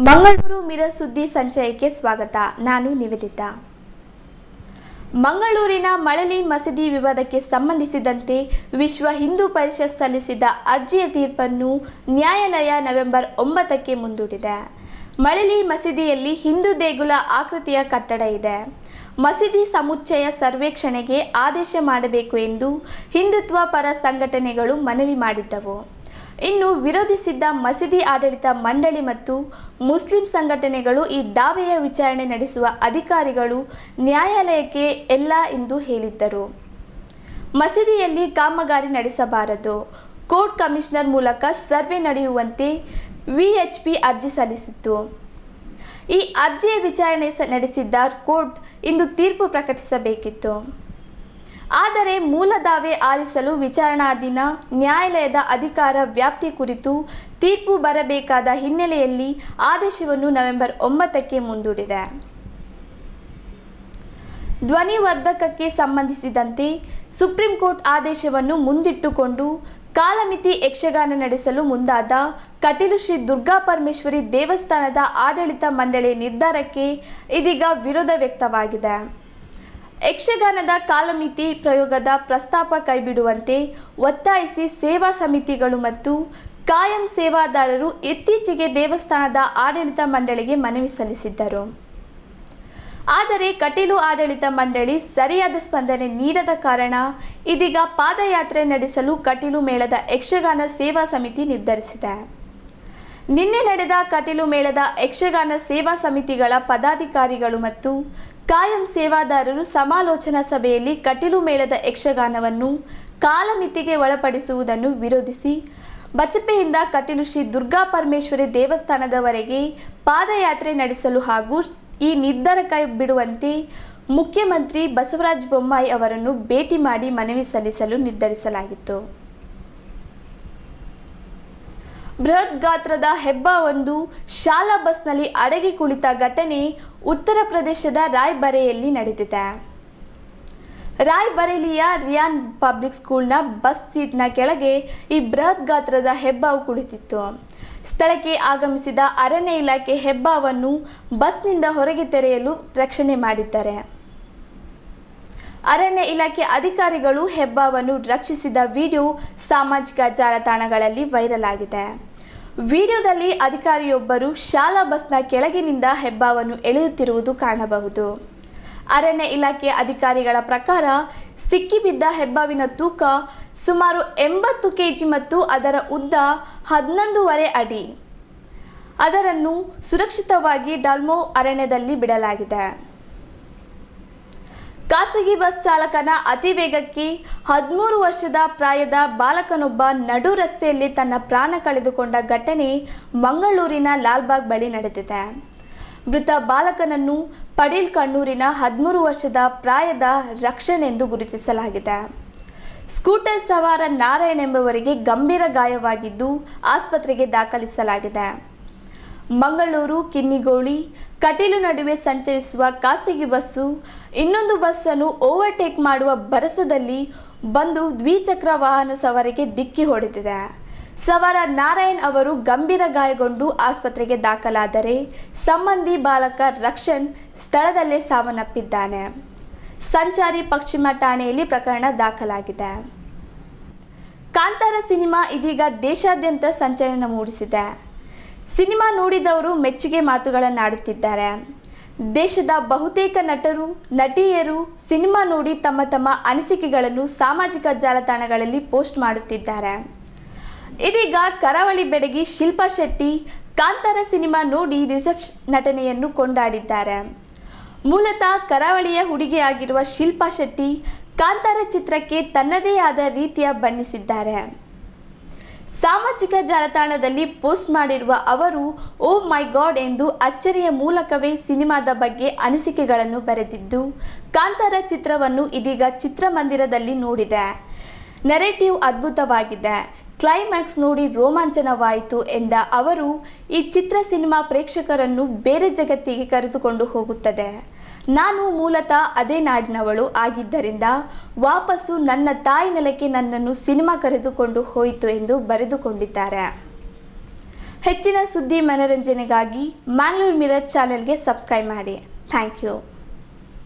Mangaluru mirror ಸುದ್ದಿ ಸಂಚಯಕ್ಕೆ ಸ್ವಾಗತ. ನಾನು ನಿವೇದಿತಾ. ಮಂಗಳೂರಿನ ಮಳಲಿ ಮಸೀದಿ ವಿವಾದಕ್ಕೆ ಸಂಬಂಧಿಸಿದಂತೆ ವಿಶ್ವ ಹಿಂದೂ ಪರಿಷತ್ ಸಲ್ಲಿಸಿದ ಅರ್ಜಿಯ ತೀರ್ಪನ್ನು ನ್ಯಾಯಾಲಯ ನವೆಂಬರ್ 9ಕ್ಕೆ ಮುಂದೂಡಿದೆ. ಮಳಲಿ ಮಸೀದಿಯಲ್ಲಿ ಹಿಂದೂ ದೇಗುಲ ಆಕೃತಿಯ ಕಟ್ಟಡ ಇದೆ. ಮಸೀದಿ ಸಮುಚ್ಚಯ ಸರ್ವೇಕ್ಷಣೆಗೆ ಆದೇಶ ಮಾಡಬೇಕು ಎಂದು ಹಿಂದುತ್ವ ಪರ ಸಂಘಟನೆಗಳು ಮನವಿ ಮಾಡಿದ್ದವು. ಇನ್ನು ವಿರೋಧಿಸಿದ್ದ ಮಸೀದಿ ಆಡಳಿತ ಮಂಡಳಿ ಮತ್ತು ಮುಸ್ಲಿಂ ಸಂಘಟನೆಗಳು ಈ ದಾವೆಯ ವಿಚಾರಣೆ ನಡೆಸುವ ಅಧಿಕಾರಿಗಳು ನ್ಯಾಯಾಲಯಕ್ಕೆ ಎಲ್ಲ ಎಂದು ಹೇಳಿದ್ದರು. ಮಸೀದಿಯಲ್ಲಿ ಕಾಮಗಾರಿ ನಡೆಸಬಾರದು, ಕೋರ್ಟ್ ಕಮಿಷನರ್ ಮೂಲಕ ಸರ್ವೆ ನಡೆಯುವಂತೆ ವಿಎಚ್ಪಿ ಅರ್ಜಿ ಸಲ್ಲಿಸಿತ್ತು. ಈ ಅರ್ಜಿಯ ವಿಚಾರಣೆ ನಡೆಸಿದ್ದ ಕೋರ್ಟ್ ಇಂದು ತೀರ್ಪು ಪ್ರಕಟಿಸಬೇಕಿತ್ತು. ಆದರೆ ಮೂಲ ದಾವೆ ಆಲಿಸಲು ವಿಚಾರಣಾಧೀನ ನ್ಯಾಯಾಲಯದ ಅಧಿಕಾರ ವ್ಯಾಪ್ತಿ ಕುರಿತು ತೀರ್ಪು ಬರಬೇಕಾದ ಹಿನ್ನೆಲೆಯಲ್ಲಿ ಆದೇಶವನ್ನು ನವೆಂಬರ್ 9ಕ್ಕೆ ಮುಂದೂಡಿದೆ. ಧ್ವನಿವರ್ಧಕಕ್ಕೆ ಸಂಬಂಧಿಸಿದಂತೆ ಸುಪ್ರೀಂ ಕೋರ್ಟ್ ಆದೇಶವನ್ನು ಮುಂದಿಟ್ಟುಕೊಂಡು ಕಾಲಮಿತಿ ಯಕ್ಷಗಾನ ನಡೆಸಲು ಮುಂದಾದ ಕಟೀಲು ಶ್ರೀ ದುರ್ಗಾಪರಮೇಶ್ವರಿ ದೇವಸ್ಥಾನದ ಆಡಳಿತ ಮಂಡಳಿಯ ನಿರ್ಧಾರಕ್ಕೆ ಇದೀಗ ವಿರೋಧ ವ್ಯಕ್ತವಾಗಿದೆ. ಯಕ್ಷಗಾನದ ಕಾಲಮಿತಿ ಪ್ರಯೋಗದ ಪ್ರಸ್ತಾಪ ಕೈಬಿಡುವಂತೆ ಒತ್ತಾಯಿಸಿ ಸೇವಾ ಸಮಿತಿಗಳು ಮತ್ತು ಕಾಯಂ ಸೇವಾದಾರರು ಇತ್ತೀಚೆಗೆ ದೇವಸ್ಥಾನದ ಆಡಳಿತ ಮಂಡಳಿಗೆ ಮನವಿ ಸಲ್ಲಿಸಿದ್ದರು. ಆದರೆ ಕಟೀಲು ಆಡಳಿತ ಮಂಡಳಿ ಸರಿಯಾದ ಸ್ಪಂದನೆ ನೀಡದ ಕಾರಣ ಇದೀಗ ಪಾದಯಾತ್ರೆ ನಡೆಸಲು ಕಟೀಲು ಮೇಳದ ಯಕ್ಷಗಾನ ಸೇವಾ ಸಮಿತಿ ನಿರ್ಧರಿಸಿದೆ. ನಿನ್ನೆ ನಡೆದ ಕಟೀಲು ಮೇಳದ ಯಕ್ಷಗಾನ ಸೇವಾ ಸಮಿತಿಗಳ ಪದಾಧಿಕಾರಿಗಳು ಮತ್ತು ಕಾಯಂ ಸೇವಾದಾರರು ಸಮಾಲೋಚನಾ ಸಭೆಯಲ್ಲಿ ಕಟೀಲು ಮೇಳದ ಯಕ್ಷಗಾನವನ್ನು ಕಾಲಮಿತಿಗೆ ಒಳಪಡಿಸುವುದನ್ನು ವಿರೋಧಿಸಿ ಬಚಪೆಯಿಂದ ಕಟೀಲು ಶ್ರೀ ದುರ್ಗಾಪರಮೇಶ್ವರಿ ದೇವಸ್ಥಾನದವರೆಗೆ ಪಾದಯಾತ್ರೆ ನಡೆಸಲು ಹಾಗೂ ಈ ನಿರ್ಧಾರ ಕೈಬಿಡುವಂತೆ ಮುಖ್ಯಮಂತ್ರಿ ಬಸವರಾಜ ಬೊಮ್ಮಾಯಿ ಅವರನ್ನು ಭೇಟಿ ಮಾಡಿ ಮನವಿ ಸಲ್ಲಿಸಲು ನಿರ್ಧರಿಸಲಾಗಿತ್ತು. ಬೃಹತ್ ಗಾತ್ರದ ಹೆಬ್ಬಾವೊಂದು ಶಾಲಾ ಬಸ್ನಲ್ಲಿ ಅಡಗಿ ಕುಳಿತ ಘಟನೆ ಉತ್ತರ ಪ್ರದೇಶದ ರಾಯ್ಬರೇಲಿಯಲ್ಲಿ ನಡೆದಿದೆ. ರಾಯ್ಬರೇಲಿಯ ರಿಯಾನ್ ಪಬ್ಲಿಕ್ ಸ್ಕೂಲ್ನ ಬಸ್ ಸೀಟ್ನ ಕೆಳಗೆ ಈ ಬೃಹತ್ ಗಾತ್ರದ ಹೆಬ್ಬಾವು ಕುಳಿತಿತ್ತು. ಸ್ಥಳಕ್ಕೆ ಆಗಮಿಸಿದ ಅರಣ್ಯ ಇಲಾಖೆ ಹೆಬ್ಬಾವನ್ನು ಬಸ್ನಿಂದ ಹೊರಗೆ ತೆರೆಯಲು ರಕ್ಷಣೆ ಮಾಡಿದ್ದಾರೆ. ಅರಣ್ಯ ಇಲಾಖೆ ಅಧಿಕಾರಿಗಳು ಹೆಬ್ಬಾವನ್ನು ರಕ್ಷಿಸಿದ ವಿಡಿಯೋ ಸಾಮಾಜಿಕ ಜಾಲತಾಣಗಳಲ್ಲಿ ವೈರಲ್ ಆಗಿದೆ. ವಿಡಿಯೋದಲ್ಲಿ ಅಧಿಕಾರಿಯೊಬ್ಬರು ಶಾಲಾ ಬಸ್ನ ಕೆಳಗಿನಿಂದ ಹೆಬ್ಬಾವನ್ನು ಎಳೆಯುತ್ತಿರುವುದು ಕಾಣಬಹುದು. ಅರಣ್ಯ ಇಲಾಖೆ ಅಧಿಕಾರಿಗಳ ಪ್ರಕಾರ ಸಿಕ್ಕಿಬಿದ್ದ ಹೆಬ್ಬಾವಿನ ತೂಕ ಸುಮಾರು 80 kg ಮತ್ತು ಅದರ ಉದ್ದ 11.5 ಅಡಿ. ಅದನ್ನು ಸುರಕ್ಷಿತವಾಗಿ ಡಾಲ್ಮೋ ಅರಣ್ಯದಲ್ಲಿ ಬಿಡಲಾಗಿದೆ. ಖಾಸಗಿ ಬಸ್ ಚಾಲಕನ ಅತಿ ವೇಗಕ್ಕೆ 13 ವರ್ಷದ ಪ್ರಾಯದ ಬಾಲಕನೊಬ್ಬ ನಡು ರಸ್ತೆಯಲ್ಲಿ ತನ್ನ ಪ್ರಾಣ ಕಳೆದುಕೊಂಡ ಘಟನೆ ಮಂಗಳೂರಿನ ಲಾಲ್ಬಾಗ್ ಬಳಿ ನಡೆದಿದೆ. ಮೃತ ಬಾಲಕನನ್ನು ಪಡೀಲ್ ಕಣ್ಣೂರಿನ 13 ವರ್ಷದ ಪ್ರಾಯದ ರಕ್ಷಣ್ ಎಂದು ಗುರುತಿಸಲಾಗಿದೆ. ಸ್ಕೂಟರ್ ಸವಾರ ನಾರಾಯಣ್ ಎಂಬುವರಿಗೆ ಗಂಭೀರ ಗಾಯವಾಗಿದ್ದು ಆಸ್ಪತ್ರೆಗೆ ದಾಖಲಿಸಲಾಗಿದೆ. ಮಂಗಳೂರು ಕಿನ್ನಿಗೋಳಿ ಕಟೀಲು ನಡುವೆ ಸಂಚರಿಸುವ ಖಾಸಗಿ ಬಸ್ಸು ಇನ್ನೊಂದು ಬಸ್ಸನ್ನು ಓವರ್ಟೇಕ್ ಮಾಡುವ ಭರಸದಲ್ಲಿ ಬಂದು ದ್ವಿಚಕ್ರ ವಾಹನ ಸವಾರಿಗೆ ಡಿಕ್ಕಿ ಹೊಡೆದಿದೆ. ಸವಾರ ನಾರಾಯಣ್ ಅವರು ಗಂಭೀರ ಗಾಯಗೊಂಡು ಆಸ್ಪತ್ರೆಗೆ ದಾಖಲಾದರೆ ಸಂಬಂಧಿ ಬಾಲಕ ರಕ್ಷಣ್ ಸ್ಥಳದಲ್ಲೇ ಸಾವನ್ನಪ್ಪಿದ್ದಾನೆ. ಸಂಚಾರಿ ಪಶ್ಚಿಮ ಠಾಣೆಯಲ್ಲಿ ಪ್ರಕರಣ ದಾಖಲಾಗಿದೆ. ಕಾಂತಾರ ಸಿನಿಮಾ ಇದೀಗ ದೇಶಾದ್ಯಂತ ಸಂಚಲನ ಮೂಡಿಸಿದೆ. ಸಿನಿಮಾ ನೋಡಿದವರು ಮೆಚ್ಚುಗೆ ಮಾತುಗಳನ್ನಾಡುತ್ತಿದ್ದಾರೆ. ದೇಶದ ಬಹುತೇಕ ನಟರು ನಟಿಯರು ಸಿನಿಮಾ ನೋಡಿ ತಮ್ಮ ತಮ್ಮ ಅನಿಸಿಕೆಗಳನ್ನು ಸಾಮಾಜಿಕ ಜಾಲತಾಣಗಳಲ್ಲಿ ಪೋಸ್ಟ್ ಮಾಡುತ್ತಿದ್ದಾರೆ. ಇದೀಗ ಕರಾವಳಿ ಬೆಡಗಿ ಶಿಲ್ಪಾ ಶೆಟ್ಟಿ ಕಾಂತಾರ ಸಿನಿಮಾ ನೋಡಿ ರಿಷಬ್ ನಟನೆಯನ್ನು ಕೊಂಡಾಡಿದ್ದಾರೆ. ಮೂಲತಃ ಕರಾವಳಿಯ ಹುಡುಗಿಯಾಗಿರುವ ಶಿಲ್ಪಾ ಶೆಟ್ಟಿ ಕಾಂತಾರ ಚಿತ್ರಕ್ಕೆ ತನ್ನದೇ ಆದ ರೀತಿಯ ಬಣ್ಣಿಸಿದ್ದಾರೆ. ಸಾಮಾಜಿಕ ಜಾಲತಾಣದಲ್ಲಿ ಪೋಸ್ಟ್ ಮಾಡಿರುವ ಅವರು ಓ ಮೈ ಗಾಡ್ ಎಂದು ಅಚ್ಚರಿಯ ಮೂಲಕವೇ ಸಿನಿಮಾದ ಬಗ್ಗೆ ಅನಿಸಿಕೆಗಳನ್ನು ಬರೆದಿದ್ದು, ಕಾಂತಾರ ಚಿತ್ರವನ್ನು ಇದೀಗ ಚಿತ್ರಮಂದಿರದಲ್ಲಿ ನೋಡಿದೆ. ನೆರೇಟಿವ್ ಅದ್ಭುತವಾಗಿದೆ, ಕ್ಲೈಮ್ಯಾಕ್ಸ್ ನೋಡಿ ರೋಮಾಂಚನವಾಯಿತು ಎಂದ ಅವರು, ಈ ಚಿತ್ರ ಸಿನಿಮಾ ಪ್ರೇಕ್ಷಕರನ್ನು ಬೇರೆ ಜಗತ್ತಿಗೆ ಕರೆದುಕೊಂಡು ಹೋಗುತ್ತದೆ. ನಾನು ಮೂಲತಃ ಅದೇ ನಾಡಿನವಳು ಆಗಿದ್ದರಿಂದ ವಾಪಸ್ಸು ನನ್ನ ತಾಯಿ ನೆಲಕ್ಕೆ ನನ್ನನ್ನು ಸಿನಿಮಾ ಕರೆದುಕೊಂಡು ಹೋಯಿತು ಎಂದು ಬರೆದುಕೊಂಡಿದ್ದಾರೆ. ಹೆಚ್ಚಿನ ಸುದ್ದಿ ಮನರಂಜನೆಗಾಗಿ ಮ್ಯಾಂಗ್ಳೂರ್ ಮಿರರ್ ಚಾನೆಲ್ಗೆ ಸಬ್ಸ್ಕ್ರೈಬ್ ಮಾಡಿ. Thank you.